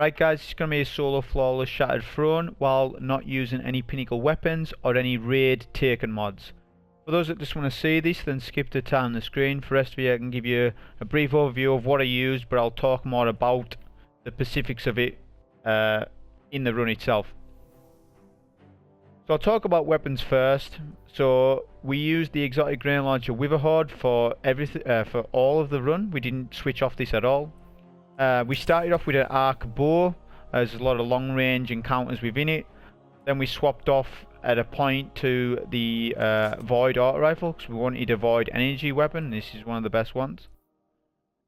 Right guys, it's going to be a solo flawless shattered throne while not using any Pinnacle weapons or any raid taken mods. For those that just want to see this, then skip to time on the screen. For the rest of you, I can give you a brief overview of what I used, but I'll talk more about the specifics of it in the run itself. So I'll talk about weapons first. So we used the exotic grain launcher Witherhoard for everything, for all of the run. We didn't switch off this at all. We started off with an arc bow. There's a lot of long range encounters within it. Then we swapped off at a point to the void auto rifle because we wanted a void energy weapon. This is one of the best ones.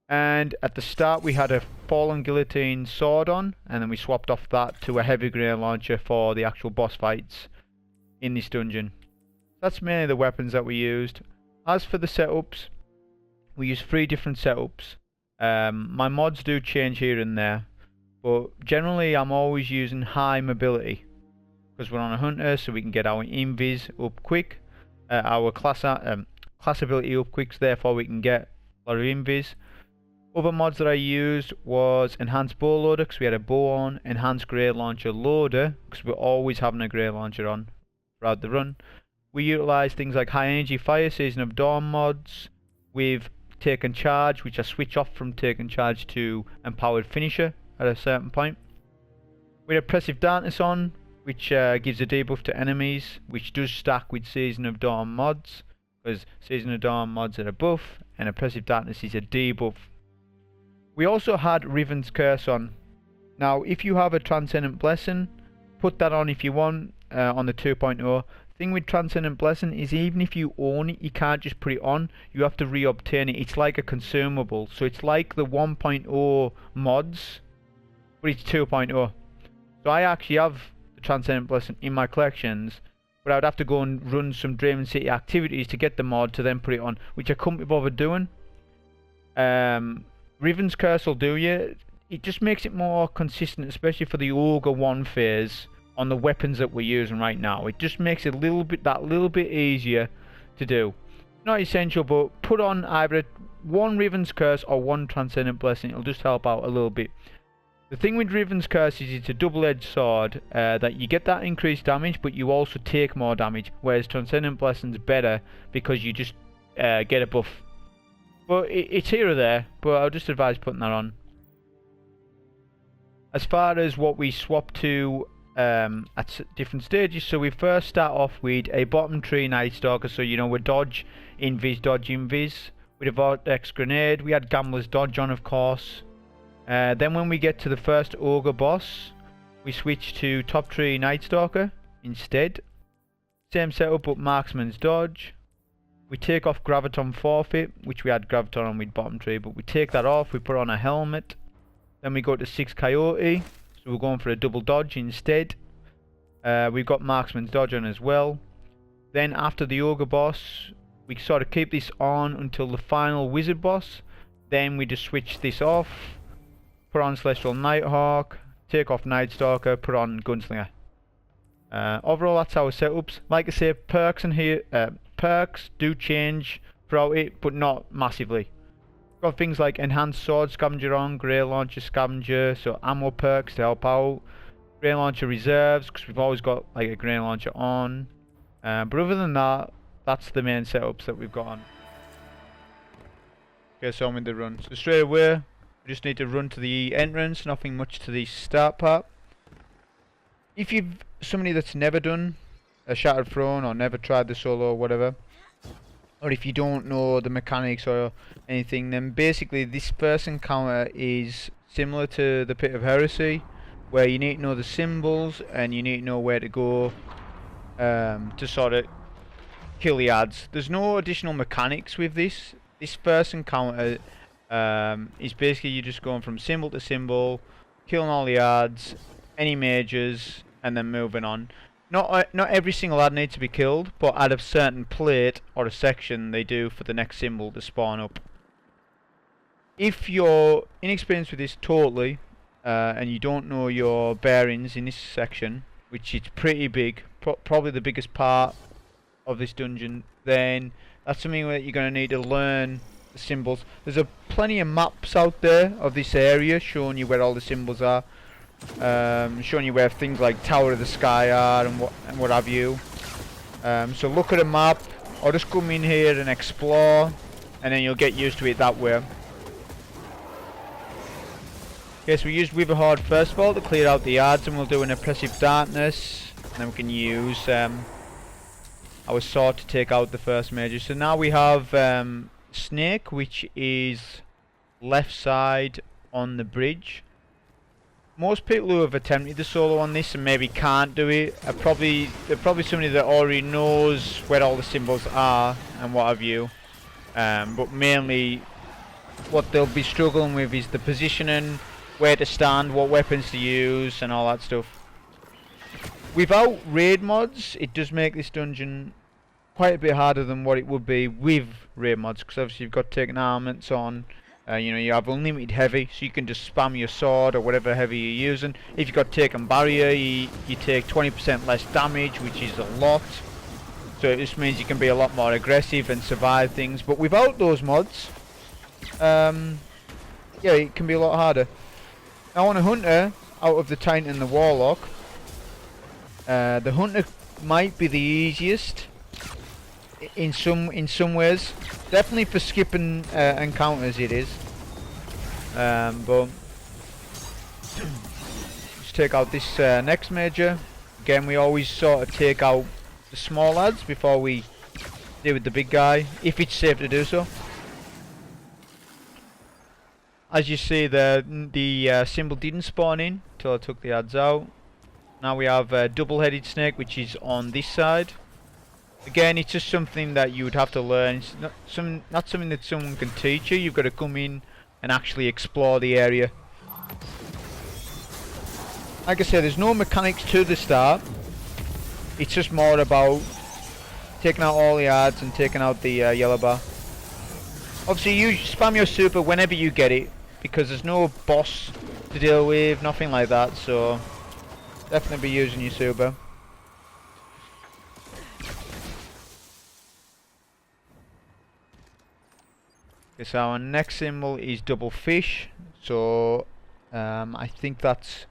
And at the start we had a fallen guillotine sword on, and then we swapped off that to a heavy grain launcher for the actual boss fights in this dungeon. That's mainly the weapons that we used. As for the setups, we used 3 different setups. My mods do change here and there, but generally I'm always using high mobility because we're on a hunter, so we can get our invis up quick, our class ability up quick, so therefore we can get a lot of invis. Other mods that I used was enhanced bow loader because we had a bow on, enhanced grey launcher loader because we're always having a grey launcher on throughout the run. We utilised things like high energy fire, season of dawn mods with taken charge, which I switch off from taken charge to empowered finisher at a certain point. We had Oppresive Darkness on, which gives a debuff to enemies, which does stack with Season of Dawn mods, because Season of Dawn mods are a buff and Oppressive Darkness is a debuff. We also had Riven's Curse on. Now if you have a Transcendent Blessing, put that on if you want on the 2.0. Thing with Transcendent Blessing is even if you own it, you can't just put it on, you have to re-obtain it. It's like a consumable, so it's like the 1.0 mods, but it's 2.0. So I actually have the Transcendent Blessing in my collections, but I would have to go and run some Draven City activities to get the mod to then put it on, which I couldn't be bothered doing. Riven's Curse will do you. It just makes it more consistent, especially for the Ogre 1 phase on the weapons that we're using right now. It just makes it that little bit easier to do. Not essential, but put on either one Riven's Curse or one Transcendent Blessing. It'll just help out a little bit. The thing with Riven's Curse is it's a double-edged sword, that you get that increased damage, but you also take more damage, whereas Transcendent Blessing's better because you just get a buff. But it's here or there, but I'll just advise putting that on. As far as what we swap to at different stages, so we first start off with a bottom Tree Nightstalker, so you know we're dodge, invis, dodge, invis. With a vortex grenade, we had Gambler's Dodge on, of course. Then when we get to the first Ogre boss, we switch to top Tree Nightstalker instead. Same setup but Marksman's Dodge. We take off Graviton Forfeit, which we had Graviton on with bottom tree, but we take that off, we put on a helmet. Then we go to Sixth Coyote, so we're going for a double dodge instead. We've got Marksman's Dodge on as well. Then after the Ogre boss, we sort of keep this on until the final Wizard boss. Then we just switch this off, put on Celestial Nighthawk, take off Nightstalker, put on Gunslinger. Overall that's our setups. Like I say, perks in here, perks do change throughout it, but not massively. Got things like enhanced sword scavenger on, grey launcher scavenger, so ammo perks to help out. Grey launcher reserves, because we've always got like a grey launcher on. But other than that, that's the main setups that we've got on. Okay, so I'm in the run. So straight away, we just need to run to the entrance, nothing much to the start part. If you've somebody that's never done a Shattered Throne or never tried the solo or whatever, or if you don't know the mechanics or anything, then basically this first encounter is similar to the Pit of Heresy, where you need to know the symbols and you need to know where to go to sort of kill the adds. There's no additional mechanics with this. This first encounter is basically you just going from symbol to symbol, killing all the adds, any mages, and then moving on. Not every single ad needs to be killed, but at a certain plate or a section they do for the next symbol to spawn up. If you're inexperienced with this totally, and you don't know your bearings in this section, which is pretty big, probably the biggest part of this dungeon, then that's something that you're going to need to learn the symbols. There's plenty of maps out there of this area showing you where all the symbols are. showing you where things like Tower of the Sky are and what have you. So look at a map, or just come in here and explore, and then you'll get used to it that way. Okay, so we used Witherhoard first of all to clear out the yards, and we'll do an Oppressive Darkness, and then we can use our sword to take out the first mage. So now we have Snake, which is left side on the bridge. Most people who have attempted the solo on this and maybe can't do it are probably somebody that already knows where all the symbols are and what have you. But mainly what they'll be struggling with is the positioning, where to stand, what weapons to use, and all that stuff. Without raid mods, it does make this dungeon quite a bit harder than what it would be with raid mods, because obviously you've got taken armaments on. You know, you have unlimited heavy, so you can just spam your sword or whatever heavy you're using. If you've got taken barrier, you take 20% less damage, which is a lot. So it just means you can be a lot more aggressive and survive things. But without those mods, yeah, it can be a lot harder. Now on a hunter, out of the Titan and the warlock, the hunter might be the easiest in some ways. Definitely for skipping encounters it is. But just take out this next major. Again, we always sort of take out the small lads before we deal with the big guy, if it's safe to do so. As you see, the symbol didn't spawn in till I took the ads out. Now we have a double-headed snake, which is on this side. Again, it's just something that you would have to learn. It's not something that someone can teach you. You've got to come in and actually explore the area. Like I said, there's no mechanics to the start. It's just more about taking out all the yards and taking out the yellow bar. Obviously, you spam your super whenever you get it, because there's no boss to deal with, nothing like that. So definitely be using your super. Okay, so our next symbol is double fish. So I think that's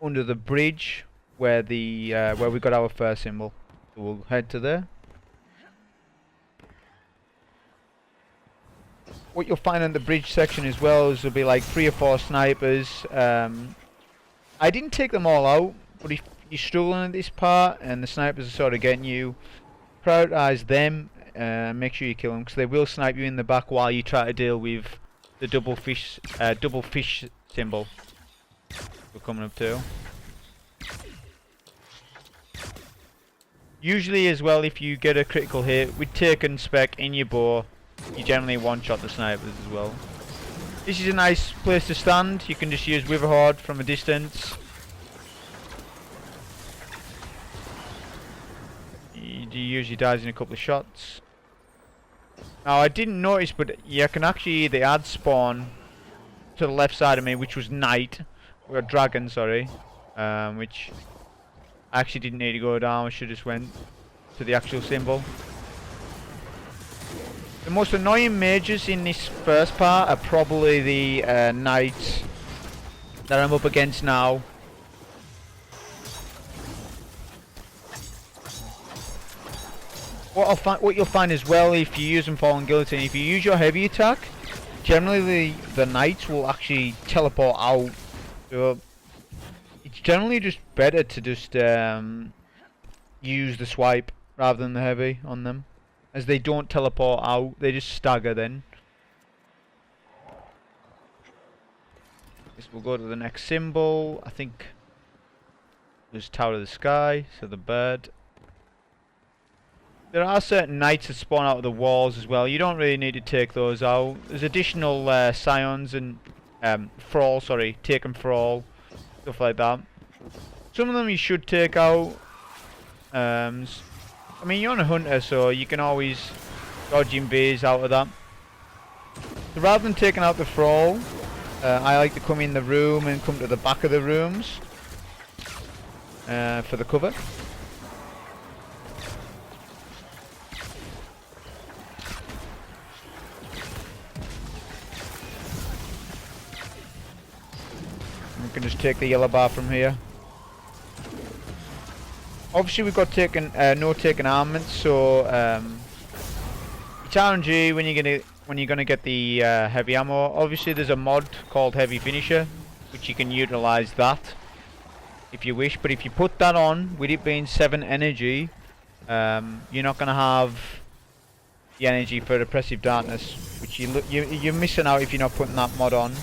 under the bridge where we got our first symbol. So we'll head to there. What you'll find on the bridge section as well is there'll be like 3 or 4 snipers. I didn't take them all out, but if you're struggling at this part and the snipers are sort of getting you, prioritize them. Make sure you kill them, because they will snipe you in the back while you try to deal with the double fish symbol we're coming up to. Usually as well, if you get a critical hit with taken spec in your bow, you generally one-shot the snipers as well. This is a nice place to stand. You can just use Witherhoard from a distance. He usually dies in a couple of shots. Now I didn't notice, but you can actually the ad spawn to the left side of me, which was knight, or dragon, sorry, which I actually didn't need to go down. I should just went to the actual symbol. The most annoying mages in this first part are probably the knights that I'm up against now. What you'll find as well, if you use them Fallen Guillotine, if you use your heavy attack, generally the knights will actually teleport out. So it's generally just better to just use the swipe rather than the heavy on them, as they don't teleport out, they just stagger then. Guess we'll go to the next symbol. I think there's Tower of the Sky, so the bird. There are certain knights that spawn out of the walls as well. You don't really need to take those out. There's additional scions and thrall, sorry, taken thrall, stuff like that. Some of them you should take out. I mean, you're on a hunter, so you can always dodge in bees out of that. So rather than taking out the thrall, I like to come in the room and come to the back of the rooms for the cover. We can just take the yellow bar from here. Obviously we've got no taken armaments, so it's RNG when you're gonna get the heavy ammo. Obviously there's a mod called Heavy Finisher, which you can utilize that if you wish. But if you put that on, with it being 7 energy, you're not gonna have the energy for Oppressive Darkness, which you're missing out if you're not putting that mod on.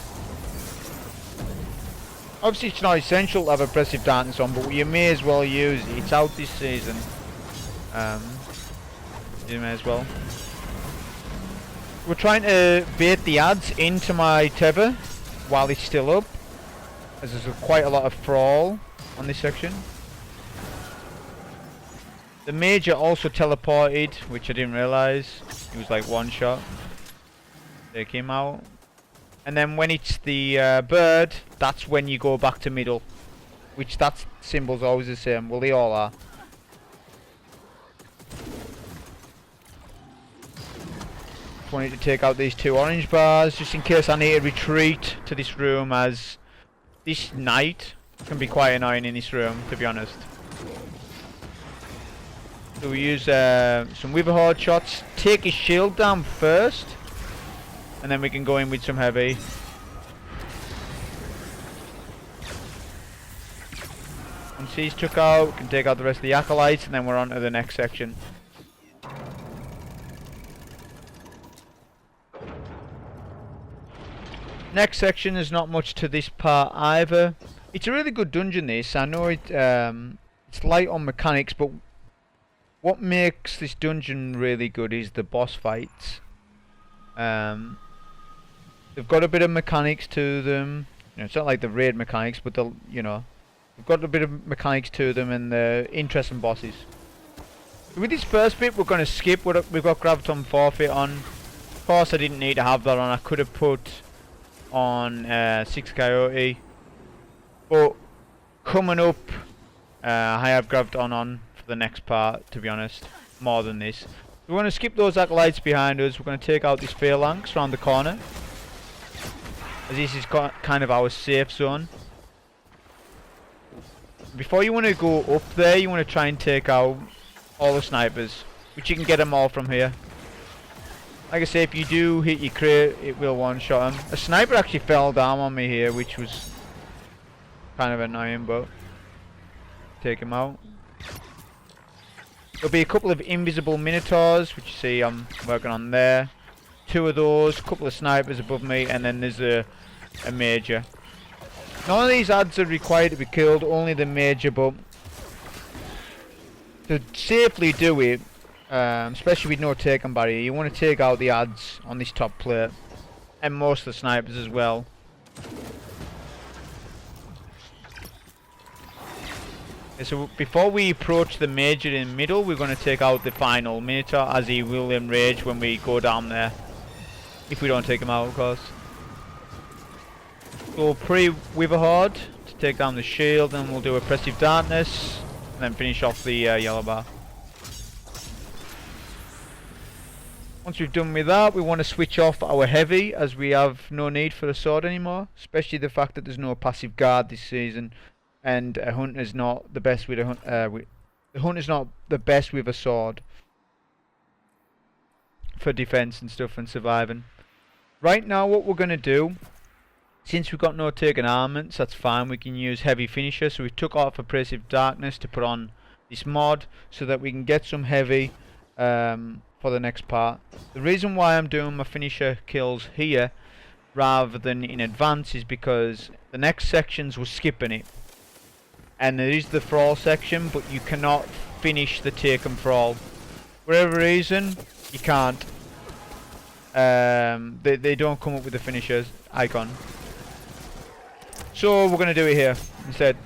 Obviously it's not essential to have Oppressive Darkness on, but you may as well use it. It's out this season. You may as well. We're trying to bait the ads into my tether while it's still up, as there's quite a lot of thrall on this section. The Major also teleported, which I didn't realise. He was like one shot. Take him out. And then when it's the bird, that's when you go back to middle. Which that symbol's always the same. Well, they all are. Just wanted to take out these 2 orange bars, just in case I need to retreat to this room, as this night can be quite annoying in this room, to be honest. So we use some Witherhoard shots. Take his shield down first, and then we can go in with some heavy. Once he's took out, we can take out the rest of the acolytes, and then we're on to the next section. Next section, there's not much to this part either. It's a really good dungeon, this. I know it's light on mechanics, but what makes this dungeon really good is the boss fights. They've got a bit of mechanics to them. You know, it's not like the raid mechanics, but they've got a bit of mechanics to them, and they're interesting bosses. With this first bit, we're going to skip. We've got Graviton Forfeit on. Of course, I didn't need to have that on. I could have put on Sixth Coyote, but coming up, I have Graviton on for the next part, to be honest, more than this. We're going to skip those acolytes behind us. We're going to take out this phalanx around the corner, as this is kind of our safe zone. Before you want to go up there, you want to try and take out all the snipers, which you can get them all from here. Like I say, if you do hit your crate, it will one-shot him. A sniper actually fell down on me here, which was kind of annoying, but take him out. There'll be a couple of invisible minotaurs, which you see I'm working on there. 2 of those, a couple of snipers above me, and then there's a major. None of these ads are required to be killed, only the major, but to safely do it, especially with no taken barrier, you want to take out the ads on this top plate, and most of the snipers as well. Okay, so before we approach the major in the middle, we're going to take out the final minotaur, as he will enrage when we go down there. If we don't take him out, of course. So pre-Witherhoard to take down the shield, and we'll do Oppressive Darkness, and then finish off the yellow bar. Once we've done with that, we want to switch off our heavy, as we have no need for a sword anymore. Especially the fact that there's no passive guard this season, and a hunter's not the best with the hunter's not the best with a sword for defense and stuff and surviving. Right now, what we're gonna do, since we've got no taken armaments, that's fine. We can use Heavy Finisher. So we took off Oppressive Darkness to put on this mod, so that we can get some heavy for the next part. The reason why I'm doing my finisher kills here rather than in advance is because the next sections we're skipping it, and there is the thrall section, but you cannot finish the taken thrall. For whatever reason, you can't. They don't come up with the finishers icon. So we're going to do it here instead.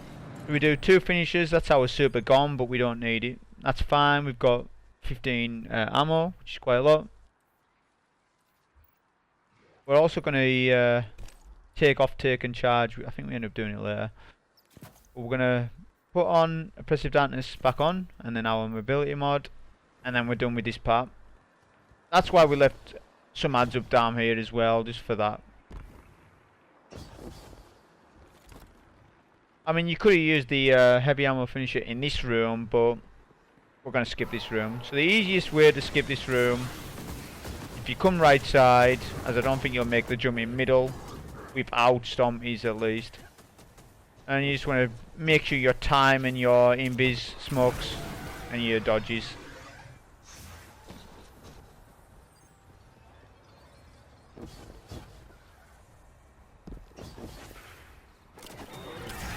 We do 2 finishers. That's our super gone, but we don't need it. That's fine. We've got 15 ammo, which is quite a lot. We're also going to take off taken charge. I think we end up doing it later. But we're going to put on Oppressive Darkness back on, and then our mobility mod, and then we're done with this part. That's why we left some ads up down here as well, just for that. I mean, you could have used the heavy ammo finisher in this room, but we're going to skip this room. So the easiest way to skip this room, if you come right side, as I don't think you'll make the jump in middle, without stompies at least. And you just want to make sure your time and your invis smokes and your dodges.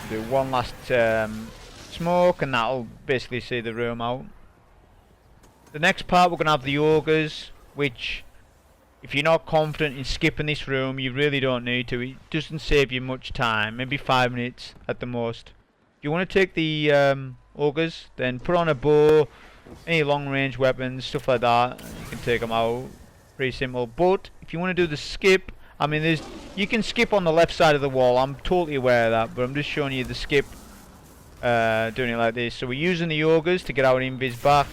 Do one last smoke and that'll basically see the room out. The next part we're going to have the ogres, which if you're not confident in skipping this room you really don't need to. It doesn't save you much time, maybe 5 minutes at the most. If you want to take the ogres, then put on a bow, any long range weapons, stuff like that, and you can take them out. Pretty simple. But if you want to do the skip, I mean, you can skip on the left side of the wall. I'm totally aware of that, but I'm just showing you the skip, doing it like this. So we're using the ogres to get our invis back.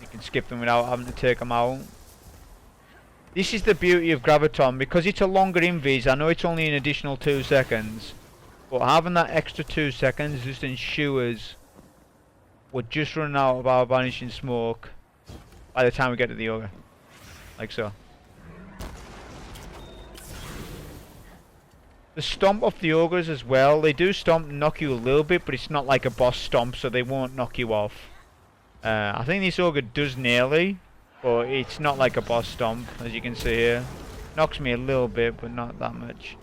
You can skip them without having to take them out. This is the beauty of Graviton, because it's a longer invis. I know it's only an additional 2 seconds, but having that extra 2 seconds just ensures we're just running out of our vanishing smoke by the time we get to the ogre. Like so. The stomp of the ogres as well, they do stomp and knock you a little bit, but it's not like a boss stomp, so they won't knock you off. I think this ogre does nearly, but it's not like a boss stomp, as you can see here. Knocks me a little bit, but not that much.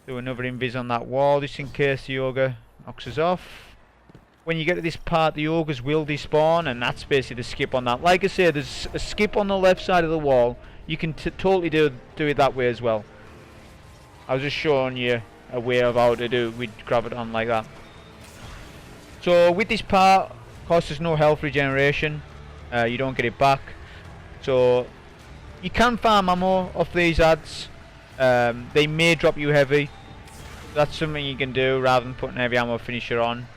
Do another invis on that wall, just in case the ogre knocks us off. When you get to this part, the ogres will despawn, and that's basically the skip on that. Like I say, there's a skip on the left side of the wall. You can totally do it that way as well. I was just showing you a way of how to do it with Graviton like that. So with this part, of course, there's no health regeneration. You don't get it back. So you can farm ammo off these ads. They may drop you heavy. That's something you can do rather than putting heavy ammo finisher on.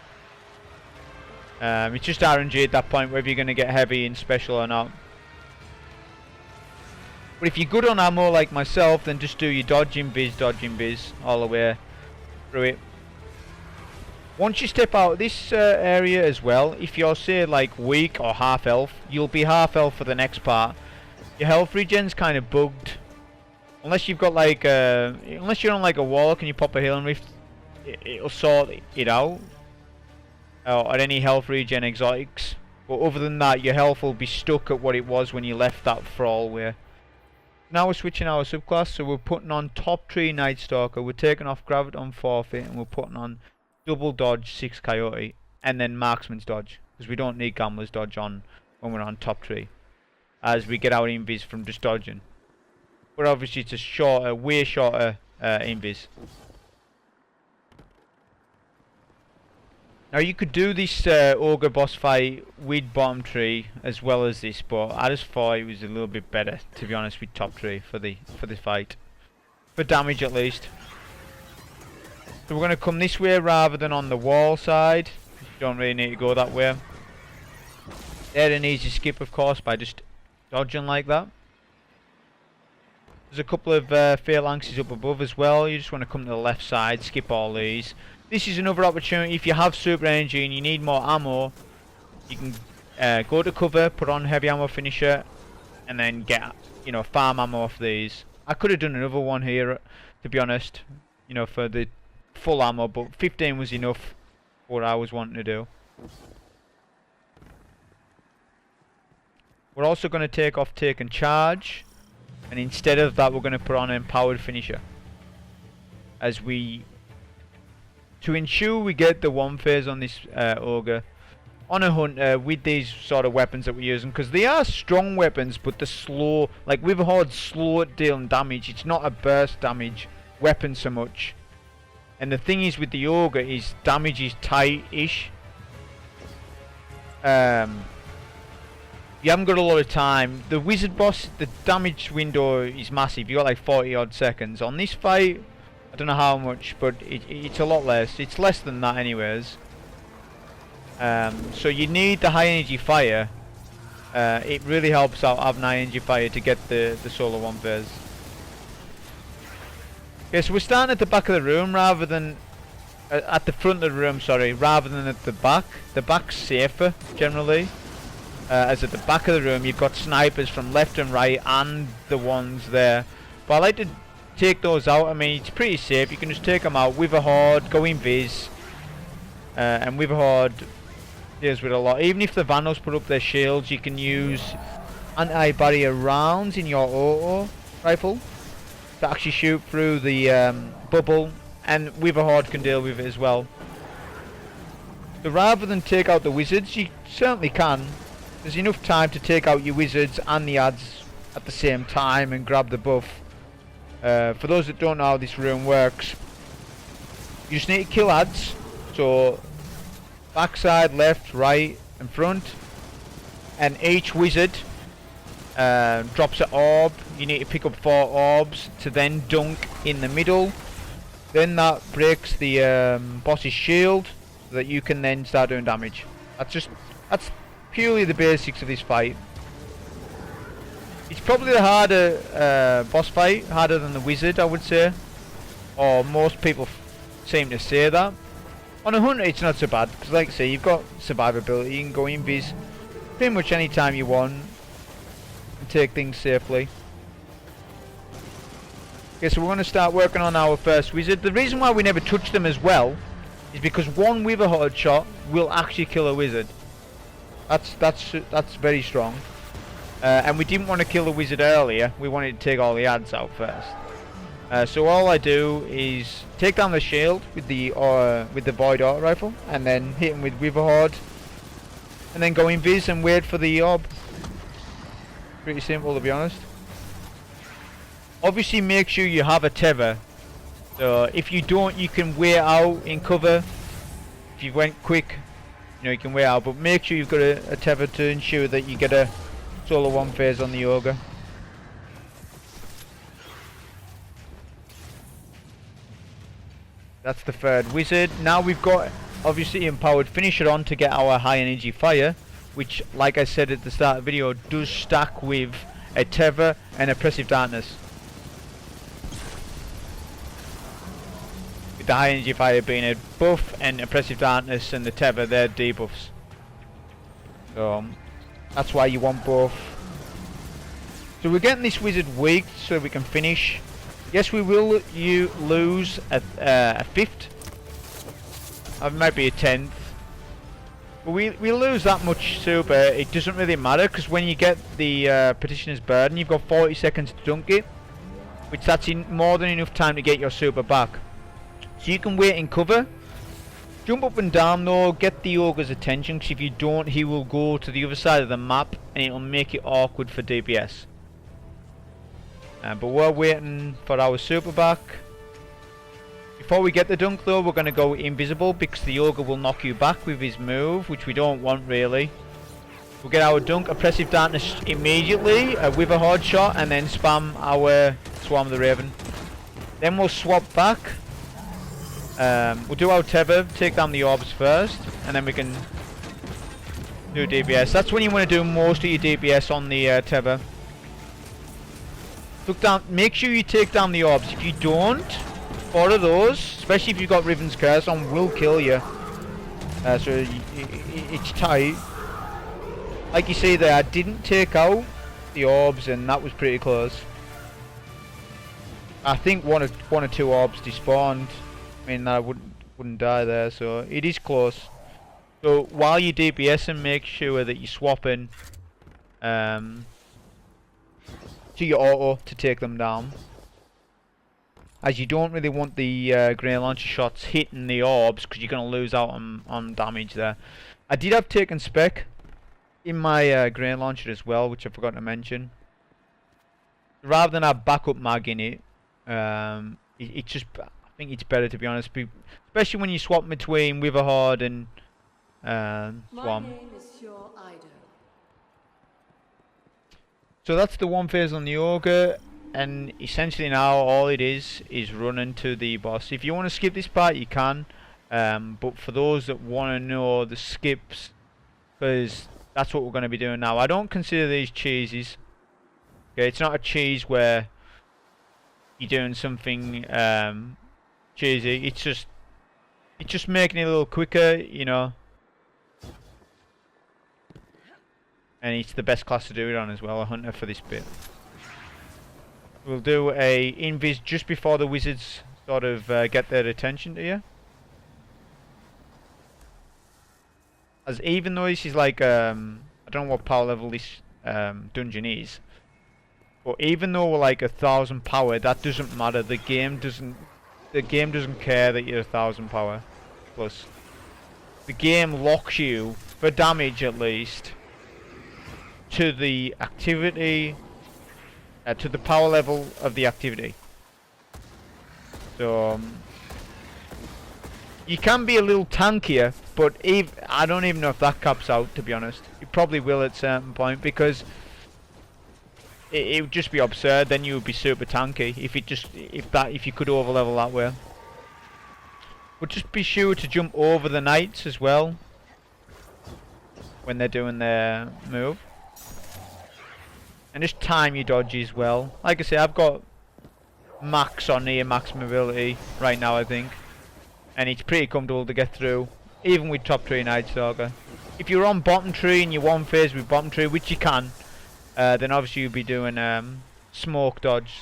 It's just RNG at that point, whether you're going to get heavy in special or not. But if you're good on ammo like myself, then just do your dodging biz all the way through it. Once you step out of this area as well, if you're say like weak or half health, you'll be half health for the next part. Your health regen's kind of bugged. Unless you've got like unless you're on like a warlock and you pop a healing rift, it'll sort it out. Or any health regen exotics, but other than that your health will be stuck at what it was when you left that thrall way. Now we're switching our subclass, so we're putting on top Tree Nightstalker, we're taking off Graviton Forfeit, and we're putting on double dodge Sixth Coyote, and then marksman's dodge, because we don't need gambler's dodge on when we're on top tree, as we get our invis from just dodging. But obviously it's a shorter, way shorter invis. Now you could do this ogre boss fight with bottom tree as well as this, but I just thought it was a little bit better, to be honest, with top tree for the fight, for damage at least. So we're going to come this way rather than on the wall side. You don't really need to go that way. They're an easy skip, of course, by just dodging like that. There's a couple of phalanxes up above as well. You just want to come to the left side, skip all these. This is another opportunity. If you have super energy and you need more ammo, you can go to cover, put on heavy ammo finisher, and then get, you know, farm ammo off these. I could have done another one here, to be honest, you know, for the full ammo, but 15 was enough for what I was wanting to do. We're also going to take off take and charge, and instead of that we're going to put on empowered finisher, as we, to ensure we get the one phase on this ogre on a hunter with these sort of weapons that we're using, because they are strong weapons, but they're slow. Like Witherhoard's slow at dealing damage. It's not a burst damage weapon so much. And the thing is with the ogre is damage is tight-ish. You haven't got a lot of time. The wizard boss, the damage window is massive. You got like 40 odd seconds. On this fight, I don't know how much, but it's a lot less. It's less than that anyways. So you need the high energy fire. It really helps out having high energy fire to get the solo one phase. Okay, so we're starting at the back of the room rather than at the front of the room, sorry, rather than at the back. The back's safer generally, as at the back of the room you've got snipers from left and right and the ones there. But I like to take those out. I mean, it's pretty safe. You can just take them out. Witherhoard, go invis, and Witherhoard deals with a lot. Even if the Vandals put up their shields, you can use anti-barrier rounds in your auto rifle to actually shoot through the bubble, and Witherhoard can deal with it as well. So rather than take out the wizards, you certainly can. There's enough time to take out your wizards and the adds at the same time and grab the buff. For those that don't know how this room works, you just need to kill adds. So backside, left, right and front, and each wizard drops an orb. You need to pick up 4 orbs to then dunk in the middle. Then that breaks the boss's shield so that you can then start doing damage. That's purely the basics of this fight. It's probably the harder boss fight, harder than the wizard, I would say, or most people seem to say that. On a hunter it's not so bad, because like I say, you've got survivability. You can go invis pretty much any time you want and take things safely. Okay, so we're going to start working on our first wizard. The reason why we never touch them as well is because one Witherhoard shot will actually kill a wizard. That's very strong. And we didn't want to kill the wizard earlier. We wanted to take all the adds out first. So all I do is take down the shield with the void auto rifle, and then hit him with Witherhoard, and then go invis and wait for the orb. Pretty simple, to be honest. Obviously make sure you have a tether. So if you don't, you can wait out in cover. If you went quick, you know, you can wait out, but make sure you've got a tether to ensure that you get a solo 1 phase on the Ogre. That's the third wizard. Now we've got obviously empowered finisher on to get our high energy fire, which, like I said at the start of the video, does stack with a tether and oppressive darkness. With the high energy fire being a buff and oppressive darkness and the tether, they're debuffs. So that's why you want both. So we're getting this wizard weak so we can finish. Yes, we will lose a 5th. It might be a 10th. But we lose that much super. It doesn't really matter, because when you get the Petitioner's Burden, you've got 40 seconds to dunk it, which that's more than enough time to get your super back. So you can wait in cover. Jump up and down though, get the Ogre's attention, because if you don't, he will go to the other side of the map and it will make it awkward for DPS. But we're waiting for our super back. Before we get the dunk though, we're going to go invisible, because the Ogre will knock you back with his move, which we don't want really. We'll get our dunk, Oppressive Darkness immediately, a Witherhoard shot, and then spam our Swarm of the Raven. Then we'll swap back. We'll do our tether, take down the orbs first, and then we can do DPS. That's when you want to do most of your DPS on the tether. Look down, make sure you take down the orbs. If you don't, 4 of those, especially if you've got Riven's Curse on, will kill you. So it's tight. Like you see there, I didn't take out the orbs, and that was pretty close. I think one or 2 orbs despawned. I mean, I wouldn't die there, so it is close. So while you're DPSing, make sure that you're swapping to your auto to take them down, as you don't really want the grey launcher shots hitting the orbs, because you're going to lose out on damage there. I did have taken spec in my grey launcher as well, which I forgot to mention. Rather than have backup mag in it, it's just, I think it's better, to be honest, especially when you swap between Witherhoard and Swarm. My name is your idol. So that's the 1 phase on the Ogre, and essentially now all it is running to the boss. If you want to skip this part, you can, but for those that want to know the skips, because that's what we're going to be doing now. I don't consider these cheeses. Okay, it's not a cheese where you're doing something cheesy. It's just making it a little quicker, you know. And it's the best class to do it on as well, a hunter for this bit. We'll do a invis just before the wizards sort of get their attention to you. As even though this is like, I don't know what power level this dungeon is, but even though we're like 1,000 power, that doesn't matter. The game doesn't care that you're 1,000 power plus. The game locks you, for damage at least, to the activity, to the power level of the activity. So you can be a little tankier, but I don't even know if that caps out, to be honest. It probably will at a certain point, because it would just be absurd. Then you would be super tanky if you could overlevel that way. But just be sure to jump over the knights as well when they're doing their move. And just time your dodges well. Like I say, I've got max or near max mobility right now, I think. And it's pretty comfortable to get through, even with top Tree Nightstalker. If you're on bottom tree and you're one phase with bottom tree, which you can, then obviously you'll be doing smoke dodge.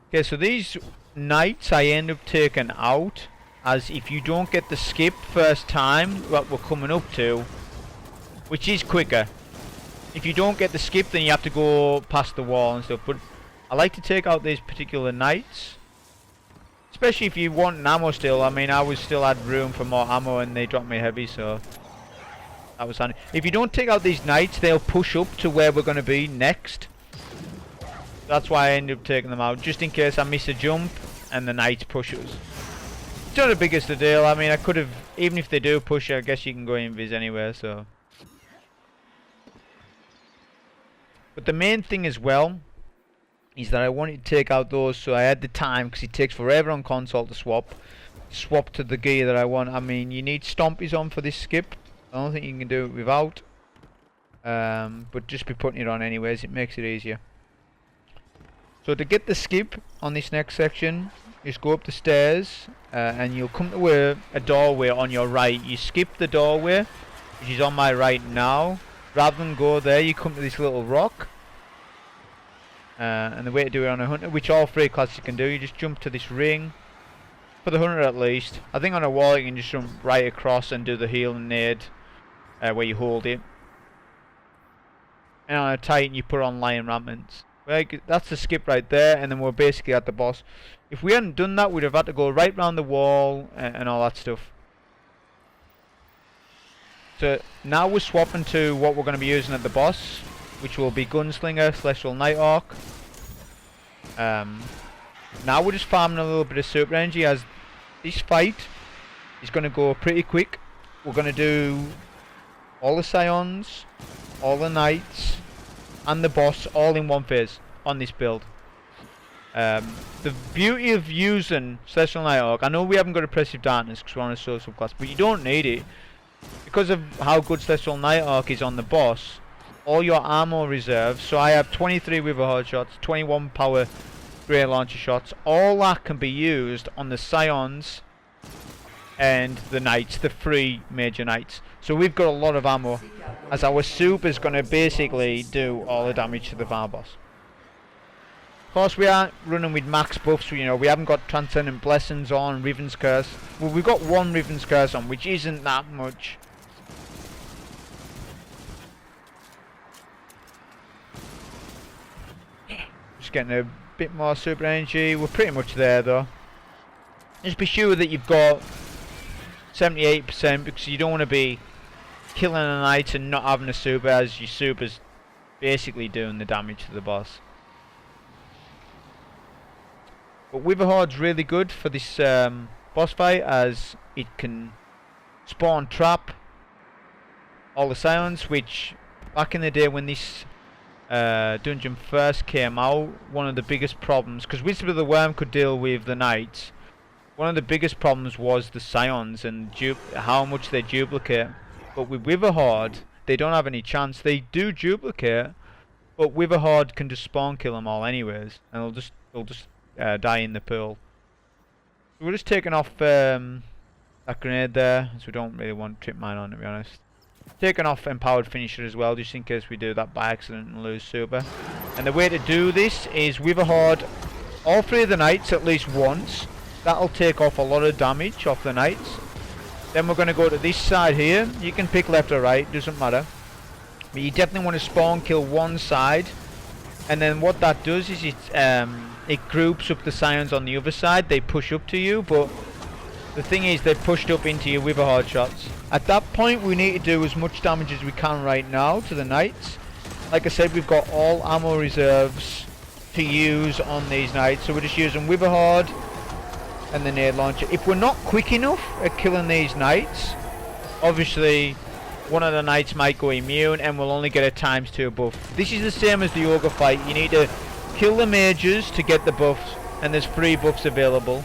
Okay, so these knights I end up taking out, as if you don't get the skip first time, what we're coming up to, which is quicker. If you don't get the skip, then you have to go past the wall and stuff. But I like to take out these particular knights, especially if you want an ammo still. I mean, I was still had room for more ammo, and they dropped me heavy, so that was handy. If you don't take out these knights, they'll push up to where we're going to be next. That's why I end up taking them out, just in case I miss a jump and the knights push us. It's not the biggest of deal. I mean, I could have, even if they do push, I guess you can go invis anywhere, so. But the main thing as well is that I wanted to take out those, so I had the time, because it takes forever on console to swap to the gear that I want. I mean, you need stompies on for this skip. I don't think you can do it without, but just be putting it on anyways. It makes it easier. So to get the skip on this next section, just go up the stairs, and you'll come to a doorway on your right. You skip the doorway, which is on my right now. Rather than go there, you come to this little rock. And the way to do it on a hunter, which all three classes can do, you just jump to this ring. For the hunter at least. I think on a wall you can just jump right across and do the heal and nade, where you hold it. And on a titan you put on lion armaments. That's the skip right there, and then we're basically at the boss. If we hadn't done that, we'd have had to go right round the wall and all that stuff. So now we're swapping to what we're going to be using at the boss, which will be Gunslinger, Celestial Nighthawk. Now we're just farming a little bit of super energy, as this fight is going to go pretty quick. We're going to do all the scions, all the knights, and the boss all in one phase on this build. The beauty of using Celestial Nighthawk, I know we haven't got Oppressive Darkness because we're on a social class, but you don't need it. Because of how good Celestial Nighthawk is on the boss, all your ammo reserves, so I have 23 Witherhoard shots, 21 power Grey Launcher shots, all that can be used on the Scions and the Knights, the 3 major Knights. So we've got a lot of ammo, as our super is going to basically do all the damage to the farm boss. Of course, we aren't running with max buffs, you know, we haven't got Transcendent Blessings on, Riven's Curse. Well, we've got one Riven's Curse on, which isn't that much. Just getting a bit more super energy. We're pretty much there though. Just be sure that you've got 78%, because you don't want to be killing a knight and not having a super, as your super's basically doing the damage to the boss. But Witherhoard's really good for this boss fight, as it can spawn trap all the scions, which back in the day when this dungeon first came out, one of the biggest problems, because Wizard of the Worm could deal with the knights, one of the biggest problems was the scions and how much they duplicate. But with Witherhoard, they don't have any chance. They do duplicate, But Witherhoard can just spawn kill them all anyways, and they'll just die in the pool. So we're just taking off that grenade there, as we don't really want trip mine on, to be honest. Taking off empowered finisher as well, just in case we do that by accident and lose super. And the way to do this is Witherhoard all 3 of the knights at least once. That'll take off a lot of damage off the knights. Then we're going to go to this side here. You can pick left or right, doesn't matter. But you definitely want to spawn kill one side. And then what that does is it groups up the scions on the other side. They push up to you, but the thing is they're pushed up into your Witherhoard shots. At that point we need to do as much damage as we can right now to the knights. Like I said, we've got all ammo reserves to use on these knights, so we're just using Witherhoard and the nade launcher. If we're not quick enough at killing these knights, obviously one of the knights might go immune and we'll only get a ×2 buff. This is the same as the Ogre fight. You need to kill the mages to get the buffs, and there's 3 buffs available.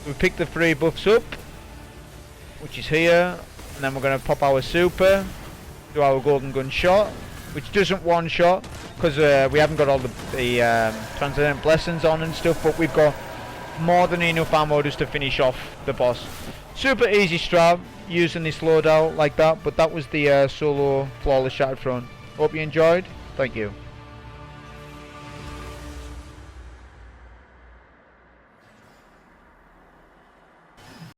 We pick the 3 buffs up, which is here, and then we're going to pop our super, do our golden gun shot, which doesn't one shot because we haven't got all the transcendent blessings on and stuff, but we've got more than enough ammo just to finish off the boss. Super easy strat using this loadout like that, but that was the solo flawless shattered throne. Hope you enjoyed. Thank you.